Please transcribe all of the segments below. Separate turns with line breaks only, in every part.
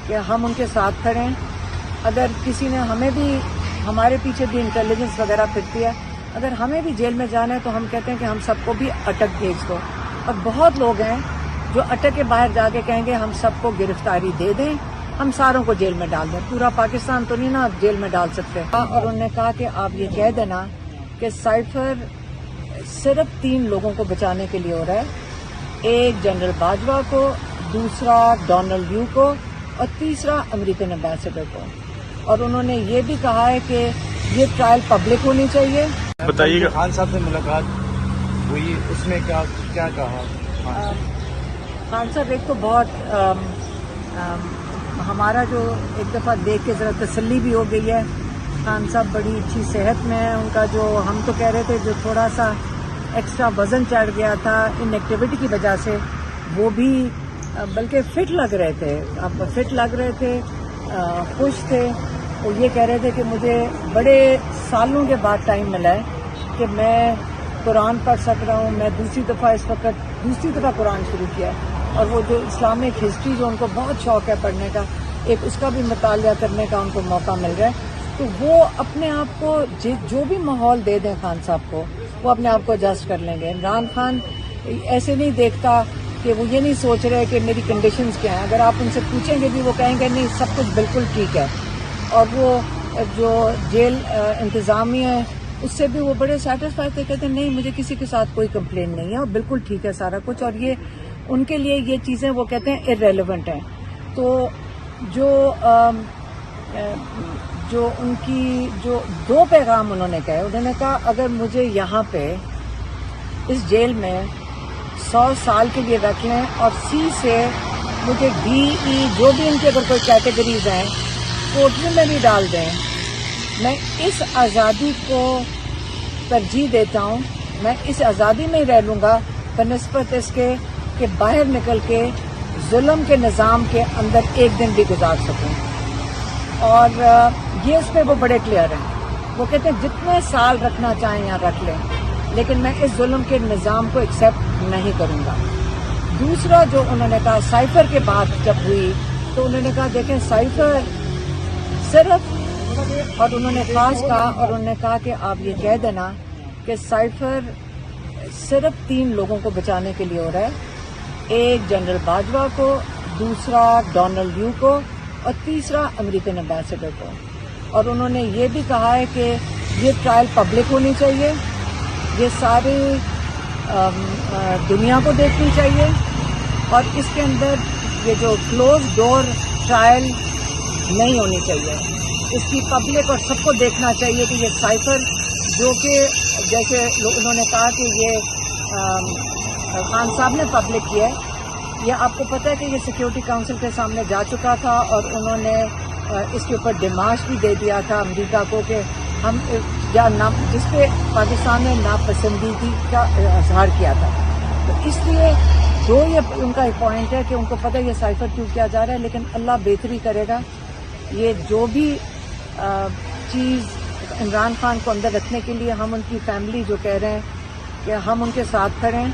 کہ ہم ان کے ساتھ کھڑے ہیں. اگر کسی نے ہمیں بھی ہمارے پیچھے بھی انٹیلیجنس وغیرہ پھرتی ہے، اگر ہمیں بھی جیل میں جانا ہے تو ہم کہتے ہیں کہ ہم سب کو بھی اٹک بھیج دو. اور بہت لوگ ہیں جو اٹک کے باہر جا کے کہیں گے ہم سب کو گرفتاری دے دیں، ہم ساروں کو جیل میں ڈال دیں. پورا پاکستان تو نہیں نا آپ جیل میں ڈال سکتے. اور انہوں نے کہا کہ آپ یہ کہہ دینا کہ سائفر صرف 3 لوگوں کو بچانے کے لیے ہو رہا ہے، ایک جنرل باجوہ کو، دوسرا ڈونلڈ یو کو، اور تیسرا امریکن ایمبیسڈر کو. اور انہوں نے یہ بھی کہا ہے کہ یہ ٹرائل پبلک ہونی چاہیے.
بتائیے گا
خان صاحب سے ملاقات ہوئی، اس میں کیا کہا؟
خان صاحب ایک تو بہت ہمارا جو ایک دفعہ دیکھ کے ذرا تسلی بھی ہو گئی ہے. خان صاحب بڑی اچھی صحت میں ہیں. ان کا جو ہم تو کہہ رہے تھے جو تھوڑا سا ایکسٹرا وزن چڑھ گیا تھا ان ایکٹیویٹی کی وجہ سے، وہ بھی بلکہ فٹ لگ رہے تھے. اب فٹ لگ رہے تھے، خوش تھے. وہ یہ کہہ رہے تھے کہ مجھے بڑے سالوں کے بعد ٹائم ملا ہے کہ میں قرآن پڑھ سک رہا ہوں. میں دوسری دفعہ قرآن شروع کیا ہے. اور وہ جو اسلامک ہسٹری جو ان کو بہت شوق ہے پڑھنے کا، ایک اس کا بھی مطالعہ کرنے کا ان کو موقع مل رہا ہے. تو وہ اپنے آپ کو جو بھی ماحول دے دیں خان صاحب کو، وہ اپنے آپ کو ایڈجسٹ کر لیں گے. عمران خان ایسے نہیں دیکھتا کہ وہ یہ نہیں سوچ رہے کہ میری کنڈیشنز کیا ہیں. اگر آپ ان سے پوچھیں گے بھی وہ کہیں گے نہیں سب کچھ بالکل ٹھیک ہے. اور وہ جو جیل انتظامیہ ہے اس سے بھی وہ بڑے سیٹسفائی تھے، کہتے ہیں نہیں مجھے کسی کے ساتھ کوئی کمپلین نہیں ہے اور بالکل ٹھیک ہے سارا کچھ. اور یہ ان کے لیے یہ چیزیں وہ کہتے ہیں ارریلیونٹ ہیں. تو جو ان کی جو 2 پیغام انہوں نے کہے، انہوں نے کہا اگر مجھے یہاں پہ اس جیل میں 100 سال کے لیے رکھ لیں اور سی سے مجھے ڈی ای جو بھی ان کی اگر کوئی کیٹیگریز ہیں کوٹری میں بھی ڈال دیں، میں اس آزادی کو ترجیح دیتا ہوں. میں اس آزادی میں ہی رہ لوں گا بنسبت اس کے کہ باہر نکل کے ظلم کے نظام کے اندر ایک دن بھی گزار سکوں. اور یہ اس پہ وہ بڑے کلیئر ہیں. وہ کہتے ہیں جتنے سال رکھنا چاہیں یہاں رکھ لیں، لیکن میں اس ظلم کے نظام کو ایکسیپٹ نہیں کروں گا. دوسرا جو انہوں نے کہا سائفر کے بعد جب ہوئی تو انہوں نے کہا دیکھیں سائفر صرف، اور انہوں نے خاص کہا اور انہوں نے کہا کہ آپ یہ کہہ دینا کہ سائفر صرف 3 لوگوں کو بچانے کے لیے ہو رہا ہے، ایک جنرل باجوہ کو، دوسرا ڈونلڈ یو کو، اور تیسرا امریکن ایمبیسڈر کو. اور انہوں نے یہ بھی کہا ہے کہ یہ ٹرائل پبلک ہونی چاہیے، یہ ساری دنیا کو دیکھنی چاہیے. اور اس کے اندر یہ جو کلوز ڈور ٹرائل نہیں ہونی چاہیے. اس کی پبلک اور سب کو دیکھنا چاہیے کہ یہ سائفر جو کہ جیسے انہوں نے کہا کہ یہ خان صاحب نے پبلک کیا ہے، یہ آپ کو پتہ ہے کہ یہ سیکیورٹی کونسل کے سامنے جا چکا تھا اور انہوں نے اس کے اوپر ڈیمانڈ بھی دے دیا تھا امریکہ کو کہ ہم جس پہ پاکستان نے ناپسندیدگی کا اظہار کیا تھا. تو اس لیے جو یہ ان کا پوائنٹ ہے کہ ان کو پتہ ہے یہ سائفر کیوں کیا جا رہا ہے، لیکن اللہ بہتری کرے گا. یہ جو بھی چیز عمران خان کو اندر رکھنے کے لیے ہم ان کی فیملی جو کہہ رہے ہیں کہ ہم ان کے ساتھ کھڑے ہیں.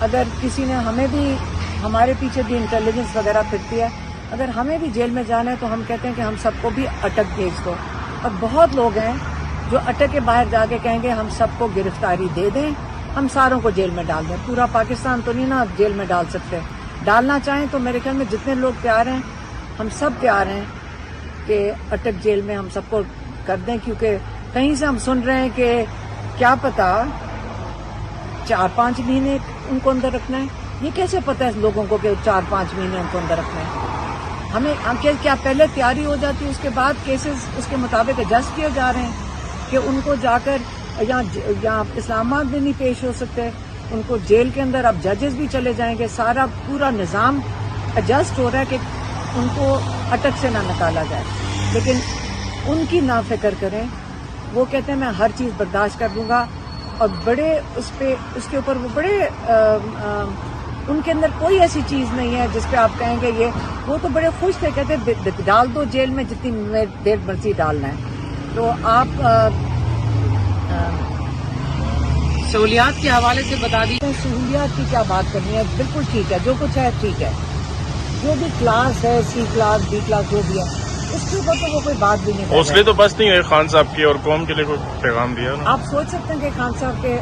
اگر کسی نے ہمیں بھی ہمارے پیچھے بھی انٹیلیجنس وغیرہ پھرتی ہے، اگر ہمیں بھی جیل میں جانا ہے تو ہم کہتے ہیں کہ ہم سب کو بھی اٹک بھیج دو. اور بہت لوگ ہیں جو اٹک کے باہر جا کے کہیں گے ہم سب کو گرفتاری دے دیں، ہم ساروں کو جیل میں ڈال دیں. پورا پاکستان تو نہیں نا آپ جیل میں ڈال سکتے. ڈالنا چاہیں تو میرے خیال میں جتنے لوگ تیار ہیں ہم سب تیار ہیں کہ اٹک جیل میں ہم سب کو کر دیں. کیونکہ کہیں سے ہم سن رہے ہیں کہ کیا پتا 4-5 مہینے ان کو اندر رکھنا ہے. یہ کیسے پتا ہے لوگوں کو کہ 4-5 مہینے ان کو اندر رکھنا ہے؟ ہمیں کیا پہلے تیاری ہو جاتی ہے، اس کے بعد کیسز اس کے مطابق ایڈجسٹ کیے جا رہے ہیں کہ ان کو جا کر یہاں اسلام آباد میں نہیں پیش ہو سکتے، ان کو جیل کے اندر اب ججز بھی چلے جائیں گے. سارا پورا نظام ایڈجسٹ ہو رہا ہے کہ ان کو اٹک سے نہ نکالا جائے. لیکن ان کی نہ فکر کریں، وہ کہتے ہیں میں ہر چیز برداشت کر لوں گا. اور بڑے اس کے اوپر وہ بڑے ان کے اندر کوئی ایسی چیز نہیں ہے جس پہ آپ کہیں گے یہ، وہ تو بڑے خوش تھے، کہتے ڈال دو جیل میں جتنی دیر مرضی ڈالنا ہے. تو آپ
سہولیات کے حوالے سے بتا دیجیے.
سہولیات کی کیا بات کرنی ہے، بالکل ٹھیک ہے، جو کچھ ہے ٹھیک ہے. जो भी क्लास है, C क्लास, B क्लास जो भी है, उसके ऊपर तो वो कोई बात भी नहीं कर
हौसले
रहे।
तो बस नहीं है खान साहब की, और कौम के लिए कोई पैगाम दिया ना?
आप सोच सकते हैं कि खान साहब के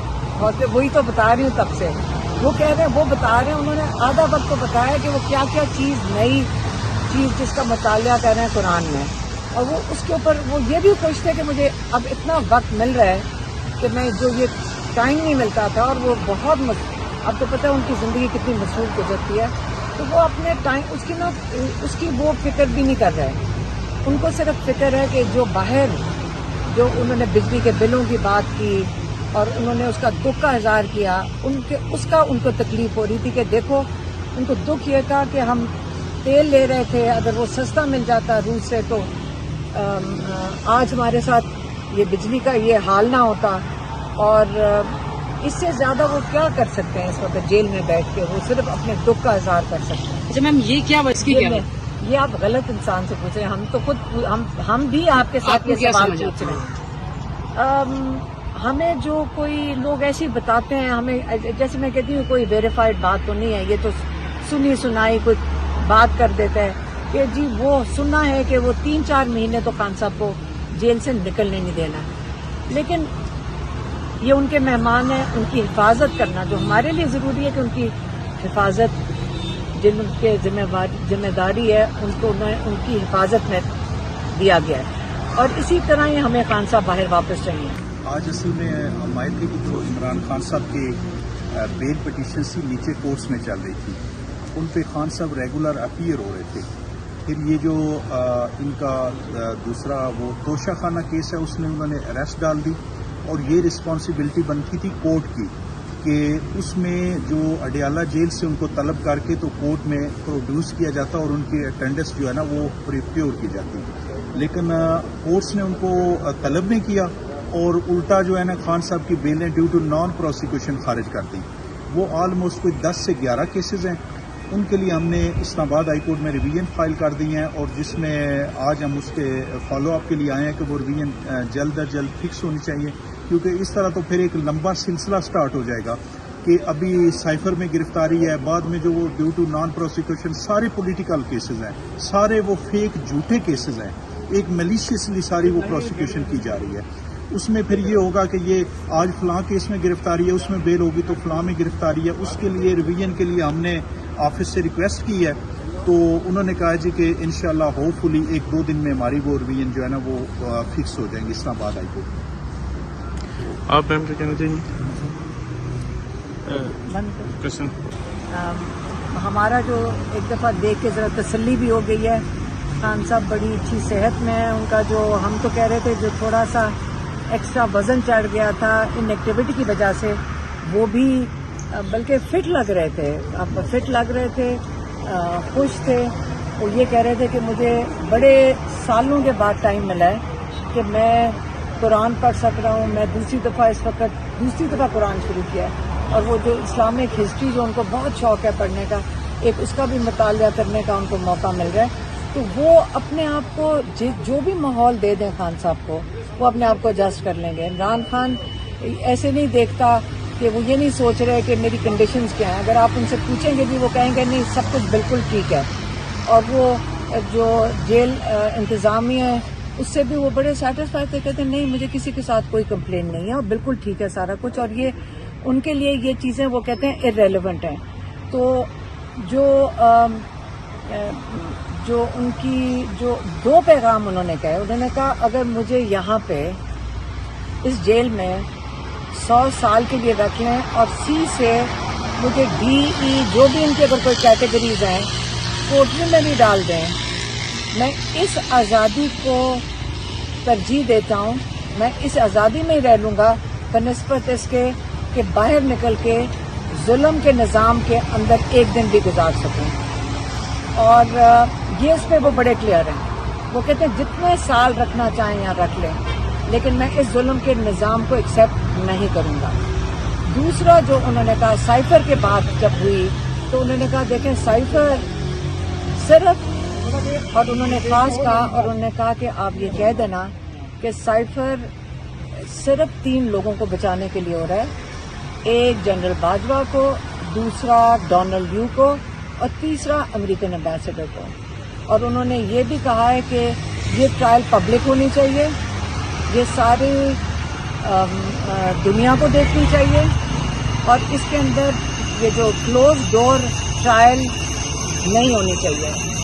हौसले, वही तो बता रही हूँ तब से, वो कह रहे हैं, वो बता रहे हैं, उन्होंने आधा वक्त तो बताया कि वो क्या क्या चीज़, नई चीज़ जिसका मुतालिया कर रहे हैं कुरान में, और वो उसके ऊपर वो ये भी खुश थे कि मुझे अब इतना वक्त मिल रहा है कि मैं जो ये टाइम नहीं मिलता था, और वो बहुत अब तो पता है उनकी ज़िंदगी कितनी मसरूफ़ गुजरती है, तो वो अपने टाइम उसकी वो फिक्र भी नहीं कर रहे। उनको सिर्फ फिक्र है कि जो बाहर, जो उन्होंने बिजली के बिलों की बात की और उन्होंने उसका दुख का इजहार किया, उनको तकलीफ हो रही थी कि देखो, उनको दुख ये था कि हम तेल ले रहे थे, अगर वो सस्ता मिल जाता रूस से तो आज हमारे साथ ये बिजली का ये हाल ना होता, और इससे ज़्यादा वो क्या कर सकते हैं इस वक्त जेल में बैठ के, वो सिर्फ अपने दुख का इजहार कर सकते हैं।
अच्छा मैम, ये क्या इसकी क्या है?
ये आप गलत इंसान से पूछ रहे हैं, हम तो खुद हम भी आपके साथ
आपको
ये
क्या
सवाल
समझ
पूछ रहे हैं। हमें जो कोई लोग ऐसे ही बताते हैं, हमें जैसे मैं कहती हूँ कोई वेरीफाइड बात तो नहीं है, ये तो सुनी सुनाई कोई बात कर देता है कि जी वो सुना है कि वो 3-4 महीने तो खान साहब को जेल से निकलने नहीं देना, लेकिन ये उनके मेहमान हैं, उनकी हिफाजत करना जो हमारे लिए ज़रूरी है कि उनकी हिफाजत, जिनके जिम्मेदारी है उनको उनकी हिफाजत में दिया गया है, और इसी तरह ही हमें खान साहब बाहर वापस चाहिए।
आज असल में हमारे थे कि जो इमरान खान साहब के बेल पिटीशन सी नीचे कोर्ट्स में चल रही थी, उन पे खान साहब रेगुलर अपीयर हो रहे थे। फिर ये जो इनका दूसरा वो तोशा खाना केस है, उसमें उन्होंने अरेस्ट डाल दी, और ये रिस्पॉन्सिबिलिटी बनती थी कोर्ट की कि उसमें जो अडियाला जेल से उनको तलब करके तो कोर्ट में प्रोड्यूस किया जाता और उनकी अटेंडेंस जो है ना वो प्रिप्योर की जाती, लेकिन कोर्ट्स ने उनको तलब नहीं किया, और उल्टा जो है ना खान साहब की बेलें ड्यू टू नॉन प्रोसिक्यूशन खारिज कर दी। वो ऑलमोस्ट कोई 10 से 11 केसेस हैं, उनके लिए हमने इस्लामाबाद हाई कोर्ट में रिवीजन फाइल कर दी हैं, और जिसमें आज हम उसके फॉलो अप के लिए आए हैं कि वो रिवीजन जल्द अज जल्द फिक्स होनी चाहिए, क्योंकि इस तरह तो फिर एक लंबा सिलसिला स्टार्ट हो जाएगा कि अभी साइफर में गिरफ्तारी है, बाद में जो वो ड्यू टू नॉन प्रोसिक्यूशन सारे पॉलिटिकल केसेस हैं, सारे वो फेक झूठे केसेस हैं, एक मलिशियसली सारी वो प्रोसिक्यूशन की जा रही है। उसमें फिर ये होगा कि ये आज फलां केस में गिरफ्तारी है, उसमें बेल होगी तो फलां में गिरफ्तारी है, उसके लिए रिवीजन के लिए हमने ऑफिस से रिक्वेस्ट की है, तो उन्होंने कहा जी कि इंशाल्लाह होपफुली 1-2 दिन में हमारी वो रिवीजन जो है ना वो फिक्स हो जाएंगे इस्लामाबाद हाई कोर्ट।
आप मैम क्या कहना चाहिए?
हमारा जो एक दफ़ा देख के ज़रा तसल्ली भी हो गई है, खान साहब बड़ी अच्छी सेहत में है, उनका जो हम तो कह रहे थे जो थोड़ा सा एक्स्ट्रा वज़न चढ़ गया था इनएक्टिविटी की वजह से, वो भी बल्कि फिट लग रहे थे, अब फिट लग रहे थे, खुश थे। वो ये कह रहे थे कि मुझे बड़े सालों के बाद टाइम मिला है कि मैं कुरान पढ़ सक रहा हूँ, मैं दूसरी दफ़ा कुरान शुरू किया है, और वो जो इस्लामिक हिस्ट्री जो उनको बहुत शौक है पढ़ने का, एक उसका भी मुतालिया करने का उनको मौका मिल रहा है, तो वो अपने आप को जो भी माहौल दे दें खान साहब को, वो अपने आप को एडजस्ट कर लेंगे। इमरान खान ऐसे नहीं देखता कि वो ये नहीं सोच रहे कि मेरी कंडीशंस क्या हैं, अगर आप उनसे पूछेंगे भी वो कहेंगे नहीं सब कुछ बिल्कुल ठीक है, और वो जो जेल इंतज़ामिया है उससे भी वो बड़े सेटिस्फाइड थे, कहते नहीं मुझे किसी के साथ कोई कंप्लेन नहीं है और बिल्कुल ठीक है सारा कुछ, और ये उनके लिए ये चीज़ें वो कहते हैं इर्रेलेवेंट हैं। तो जो उनकी जो 2 पैगाम उन्होंने कहे, उन्होंने कहा अगर मुझे यहाँ पे इस जेल में 100 साल के लिए रख लें और C से मुझे D, E जो भी इनके अगर कोई कैटेगरीज हैं कोर्टरूम में भी डाल दें, मैं इस आज़ादी को तरजीह देता हूँ, मैं इस आज़ादी में ही रह लूँगा बनिस्बत इसके कि बाहर निकल के जुल्म के निज़ाम के अंदर एक दिन भी गुजार सकूँ। और ये इस पे वो बड़े क्लियर हैं, वो कहते हैं जितने साल रखना चाहें यहाँ रख लें, लेकिन मैं इस जुल्म के निज़ाम को एक्सेप्ट नहीं करूँगा। दूसरा जो उन्होंने कहा साइफर के बाद जब हुई तो उन्होंने कहा देखें साइफर सिर्फ, और उन्होंने खास कहा, और उन्होंने कहा कि आप ये कह देना कि साइफर सिर्फ 3 लोगों को बचाने के लिए हो रहा है, एक जनरल बाजवा को, दूसरा डोनाल्ड यू को, اور تیسرا امریکن ایمبیسڈر کو. اور انہوں نے یہ بھی کہا ہے کہ یہ ٹرائل پبلک ہونی چاہیے, یہ ساری دنیا کو دیکھنی چاہیے, اور اس کے اندر یہ جو کلوز ڈور ٹرائل نہیں ہونی چاہیے.